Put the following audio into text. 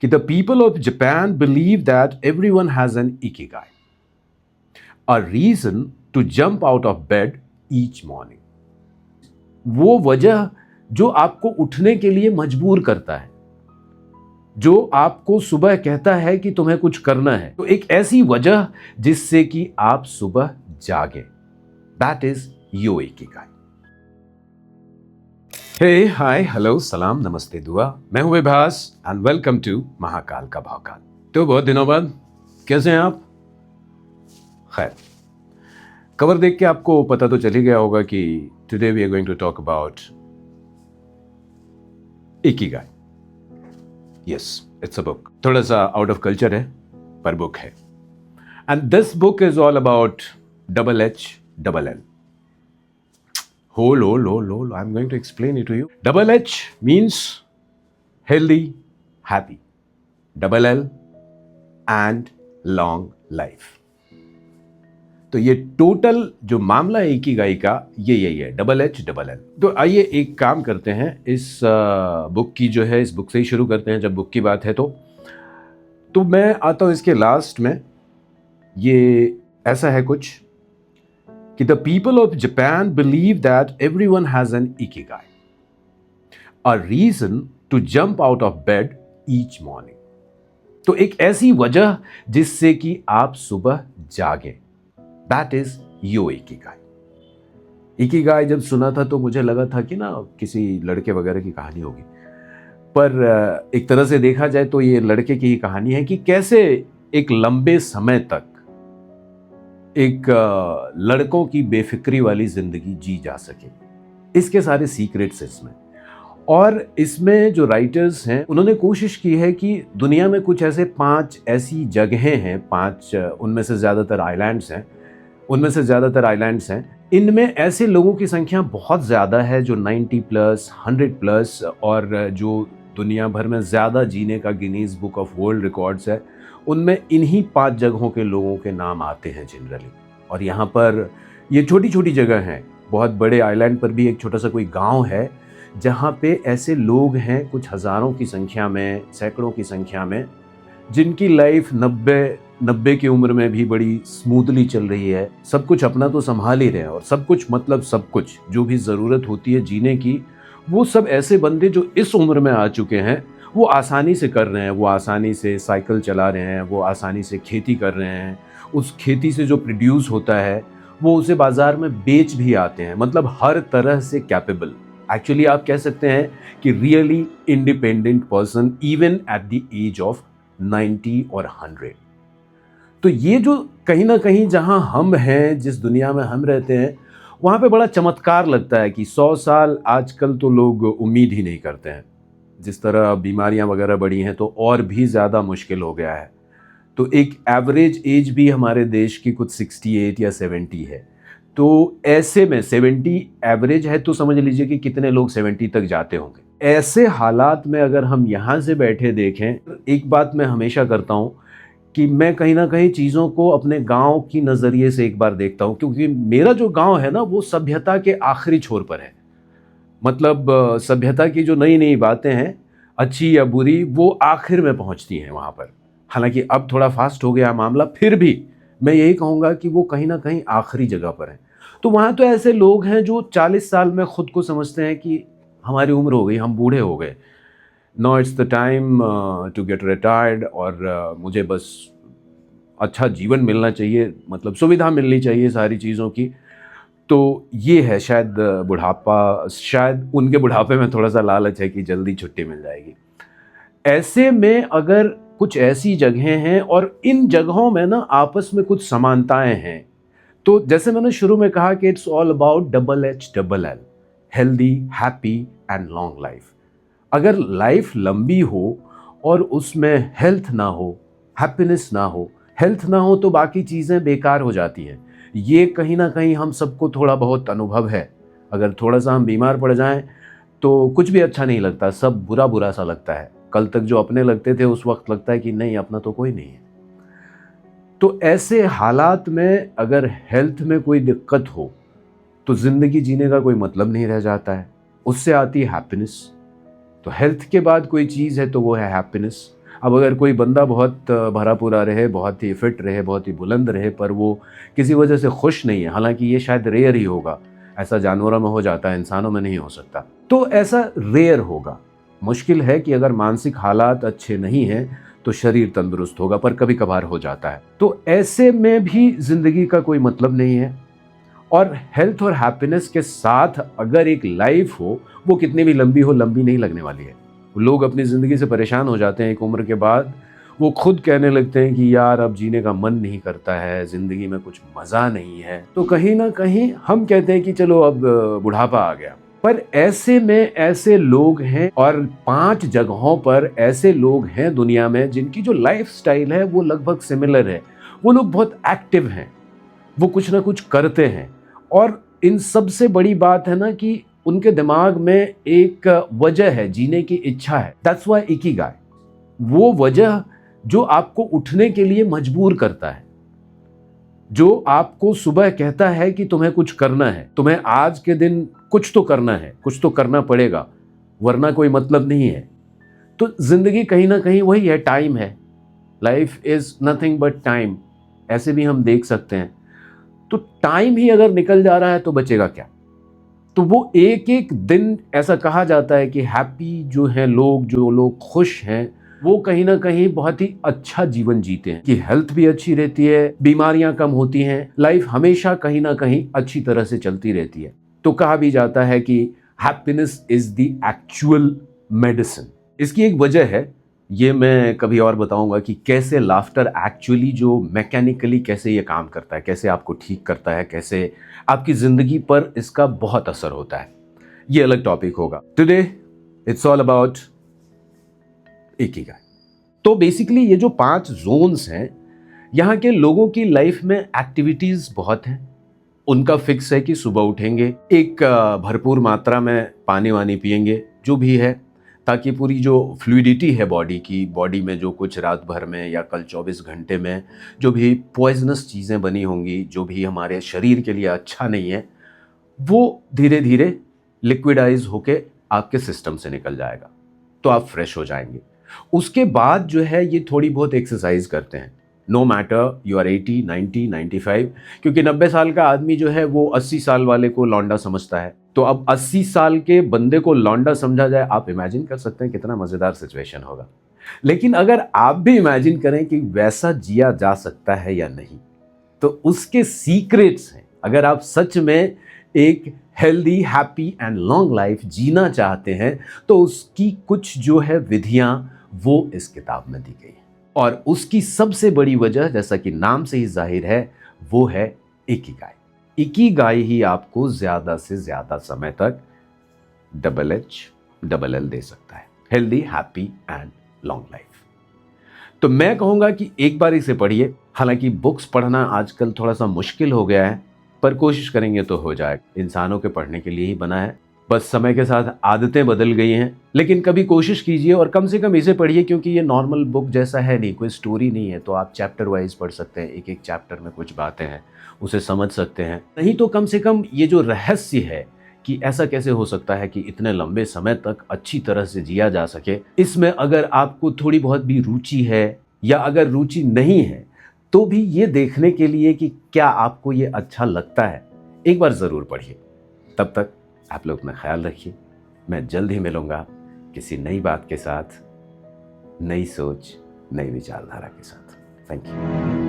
The people of Japan believe that everyone has an ikigai, a reason to jump out of bed each morning. वो वजह जो आपको उठने के लिए मजबूर करता है, जो आपको सुबह कहता है कि तुम्हें कुछ करना है, तो एक ऐसी वजह जिससे कि आप सुबह जागे, that is your ikigai. Hey hi hello सलाम नमस्ते दुआ, मैं हूं Vibhas and welcome to Mahakal का भावकाल। तो बहुत दिनों बाद कैसे हैं आप? खैर, कवर देख के आपको पता तो चल ही गया होगा कि today we are going to talk about ikigai. Yes, it's a book. थोड़ा सा आउट ऑफ कल्चर है पर बुक है, and this book is all about double H, double L. Hold, I'm going to explain it to you. Double H means healthy, happy. Double L and long life. तो ये total जो मामला है Ikigai का, ये यही है, डबल एच डबल एल। तो आइए एक काम करते हैं, इस बुक की जो है, इस बुक से ही शुरू करते हैं जब बुक की बात है। तो मैं आता हूँ इसके लास्ट में। ये ऐसा है कुछ कि the people of Japan believe that everyone has an ikigai, a reason to jump out of bed each morning. तो एक ऐसी वजह जिससे कि आप सुबह जागे, that is your ikigai. Ikigai जब सुना था तो मुझे लगा था कि ना किसी लड़के वगैरह की कहानी होगी, पर एक तरह से देखा जाए तो ये लड़के की ही कहानी है कि कैसे एक लंबे समय तक एक लड़कों की बेफिक्री वाली जिंदगी जी जा सके। इसके सारे सीक्रेट्स इसमें, और इसमें जो राइटर्स हैं उन्होंने कोशिश की है कि दुनिया में कुछ ऐसे 5 ऐसी जगहें हैं, 5 उनमें से ज़्यादातर आइलैंड्स हैं, इनमें ऐसे लोगों की संख्या बहुत ज़्यादा है जो 90 प्लस 100 प्लस, और जो दुनिया भर में ज़्यादा जीने का Guinness book of world records है, उनमें इन्हीं 5 जगहों के लोगों के नाम आते हैं जनरली। और यहाँ पर ये छोटी छोटी जगह हैं, बहुत बड़े आइलैंड पर भी एक छोटा सा कोई गांव है जहाँ पे ऐसे लोग हैं कुछ हज़ारों की संख्या में, सैकड़ों की संख्या में, जिनकी लाइफ 90 की उम्र में भी बड़ी स्मूथली चल रही है। सब कुछ अपना तो संभाल ही रहे हैं, और सब कुछ मतलब सब कुछ जो भी ज़रूरत होती है जीने की, वो सब ऐसे बंदे जो इस उम्र में आ चुके हैं वो आसानी से कर रहे हैं। वो आसानी से साइकिल चला रहे हैं, वो आसानी से खेती कर रहे हैं, उस खेती से जो प्रोड्यूस होता है वो उसे बाज़ार में बेच भी आते हैं। मतलब हर तरह से कैपेबल, एक्चुअली आप कह सकते हैं कि really independent person even at the age of 90 और 100। तो ये जो कहीं ना कहीं जहाँ हम हैं, जिस दुनिया में हम रहते हैं, वहाँ पे बड़ा चमत्कार लगता है कि 100 साल आजकल तो लोग उम्मीद ही नहीं करते हैं। जिस तरह बीमारियां वगैरह बढ़ी हैं तो और भी ज़्यादा मुश्किल हो गया है। तो एक एवरेज एज भी हमारे देश की कुछ 68 या 70 है। तो ऐसे में 70 एवरेज है, तो समझ लीजिए कि कितने लोग 70 तक जाते होंगे। ऐसे हालात में अगर हम यहाँ से बैठे देखें, एक बात मैं हमेशा करता हूँ कि मैं कहीं ना कहीं चीज़ों को अपने गांव की नज़रिए से एक बार देखता हूँ, क्योंकि मेरा जो गांव है ना वो सभ्यता के आखिरी छोर पर है। मतलब सभ्यता की जो नई नई बातें हैं, अच्छी या बुरी, वो आखिर में पहुंचती हैं वहाँ पर। हालांकि अब थोड़ा फास्ट हो गया मामला, फिर भी मैं यही कहूँगा कि वो कहीं ना कहीं आखिरी जगह पर है। तो वहाँ तो ऐसे लोग हैं जो 40 साल में खुद को समझते हैं कि हमारी उम्र हो गई, हम बूढ़े हो गए, no it's the time to get retired, और मुझे बस अच्छा जीवन मिलना चाहिए, मतलब सुविधा मिलनी चाहिए सारी चीज़ों की। तो ये है शायद बुढ़ापा, शायद उनके बुढ़ापे में थोड़ा सा लालच है कि जल्दी छुट्टी मिल जाएगी। ऐसे में अगर कुछ ऐसी जगहें हैं और इन जगहों में ना आपस में कुछ समानताएं हैं, तो जैसे मैंने शुरू में कहा कि it's all about double H double L, healthy, happy and long life. अगर लाइफ लंबी हो और उसमें हेल्थ ना हो, हैप्पीनेस ना हो, हेल्थ ना हो, तो बाकी चीज़ें बेकार हो जाती हैं। ये कहीं ना कहीं हम सबको थोड़ा बहुत अनुभव है। अगर थोड़ा सा हम बीमार पड़ जाएं तो कुछ भी अच्छा नहीं लगता, सब बुरा बुरा सा लगता है। कल तक जो अपने लगते थे उस वक्त लगता है कि नहीं, अपना तो कोई नहीं है। तो ऐसे हालात में अगर हेल्थ में कोई दिक्कत हो तो ज़िंदगी जीने का कोई मतलब नहीं रह जाता है। उससे आती है हैप्पीनेस। तो हेल्थ के बाद कोई चीज़ है तो वो है हैप्पीनेस। अब अगर कोई बंदा बहुत भरा पूरा रहे, बहुत ही फिट रहे, बहुत ही बुलंद रहे, पर वो किसी वजह से खुश नहीं है, हालांकि ये शायद रेयर ही होगा, ऐसा जानवरों में हो जाता है, इंसानों में नहीं हो सकता, तो ऐसा रेयर होगा। मुश्किल है कि अगर मानसिक हालात अच्छे नहीं हैं तो शरीर तंदुरुस्त होगा, पर कभी कभार हो जाता है। तो ऐसे में भी जिंदगी का कोई मतलब नहीं है। और हेल्थ और हैप्पीनेस के साथ अगर एक लाइफ हो, वो कितनी भी लंबी हो, लंबी नहीं लगने वाली है। लोग अपनी ज़िंदगी से परेशान हो जाते हैं एक उम्र के बाद, वो खुद कहने लगते हैं कि यार अब जीने का मन नहीं करता है, ज़िंदगी में कुछ मज़ा नहीं है। तो कहीं ना कहीं हम कहते हैं कि चलो अब बुढ़ापा आ गया। पर ऐसे में ऐसे लोग हैं, और 5 जगहों पर ऐसे लोग हैं दुनिया में जिनकी जो लाइफ स्टाइल है वो लगभग सिमिलर है। वो लोग बहुत एक्टिव हैं, वो कुछ ना कुछ करते हैं, और इन सबसे बड़ी बात है ना कि उनके दिमाग में एक वजह है, जीने की इच्छा है। दैट्स व्हाई इकिगाई, वो वजह जो आपको उठने के लिए मजबूर करता है, जो आपको सुबह कहता है कि तुम्हें कुछ करना है, तुम्हें आज के दिन कुछ तो करना है, कुछ तो करना पड़ेगा, वरना कोई मतलब नहीं है। तो जिंदगी कहीं ना कहीं वही है, टाइम है। Life is nothing but time, ऐसे भी हम देख सकते हैं। तो टाइम ही अगर निकल जा रहा है तो बचेगा क्या? तो वो एक एक दिन, ऐसा कहा जाता है कि हैप्पी जो है लोग, जो लोग खुश हैं, वो कहीं ना कहीं बहुत ही अच्छा जीवन जीते हैं, कि हेल्थ भी अच्छी रहती है, बीमारियां कम होती हैं, लाइफ हमेशा कहीं ना कहीं अच्छी तरह से चलती रहती है। तो कहा भी जाता है कि happiness is the actual medicine. इसकी एक वजह है, ये मैं कभी और बताऊंगा कि कैसे लाफ्टर एक्चुअली जो मैकेनिकली कैसे ये काम करता है, कैसे आपको ठीक करता है, कैसे आपकी जिंदगी पर इसका बहुत असर होता है। ये अलग टॉपिक होगा। Today it's all about Ikigai. तो बेसिकली ये जो 5 जोन्स हैं, यहाँ के लोगों की लाइफ में एक्टिविटीज बहुत हैं। उनका फिक्स है कि सुबह उठेंगे, एक भरपूर मात्रा में पानी वानी पिएंगे, जो भी है, ताकि पूरी जो फ्लूइडिटी है बॉडी की, बॉडी में जो कुछ रात भर में या कल 24 घंटे में जो भी पॉइजनस चीज़ें बनी होंगी, जो भी हमारे शरीर के लिए अच्छा नहीं है, वो धीरे धीरे लिक्विडाइज होके आपके सिस्टम से निकल जाएगा, तो आप फ्रेश हो जाएंगे। उसके बाद जो है ये थोड़ी बहुत एक्सरसाइज करते हैं, नो मैटर यू आर 80, 90, 95, क्योंकि 90 साल का आदमी जो है वो 80 साल वाले को लौंडा समझता है। तो अब 80 साल के बंदे को लौंडा समझा जाए, आप इमेजिन कर सकते हैं कितना मज़ेदार सिचुएशन होगा। लेकिन अगर आप भी इमेजिन करें कि वैसा जिया जा सकता है या नहीं, तो उसके सीक्रेट्स हैं। अगर आप सच में एक healthy, happy and long life जीना चाहते हैं, तो उसकी कुछ जो है विधियां वो इस किताब में दी गई है। और उसकी सबसे बड़ी वजह, जैसा कि नाम से ही जाहिर है, वो है इकिगाई। इकिगाई ही आपको ज्यादा से ज्यादा समय तक डबल एल दे सकता है, healthy, happy and long life. तो मैं कहूंगा कि एक बार इसे पढ़िए। हालांकि बुक्स पढ़ना आजकल थोड़ा सा मुश्किल हो गया है, पर कोशिश करेंगे तो हो जाएगा। इंसानों के पढ़ने के लिए ही बना है, बस समय के साथ आदतें बदल गई हैं। लेकिन कभी कोशिश कीजिए और कम से कम इसे पढ़िए, क्योंकि ये नॉर्मल बुक जैसा है नहीं, कोई स्टोरी नहीं है। तो आप चैप्टर वाइज पढ़ सकते हैं, एक एक चैप्टर में कुछ बातें हैं, उसे समझ सकते हैं। नहीं तो कम से कम ये जो रहस्य है कि ऐसा कैसे हो सकता है कि इतने लंबे समय तक अच्छी तरह से जिया जा सके, इसमें अगर आपको थोड़ी बहुत भी रुचि है, या अगर रुचि नहीं है, तो भी ये देखने के लिए कि क्या आपको ये अच्छा लगता है, एक बार ज़रूर पढ़िए। तब तक आप लोग अपना ख्याल रखिए। मैं जल्द ही मिलूंगा किसी नई बात के साथ, नई सोच, नई विचारधारा के साथ। Thank you.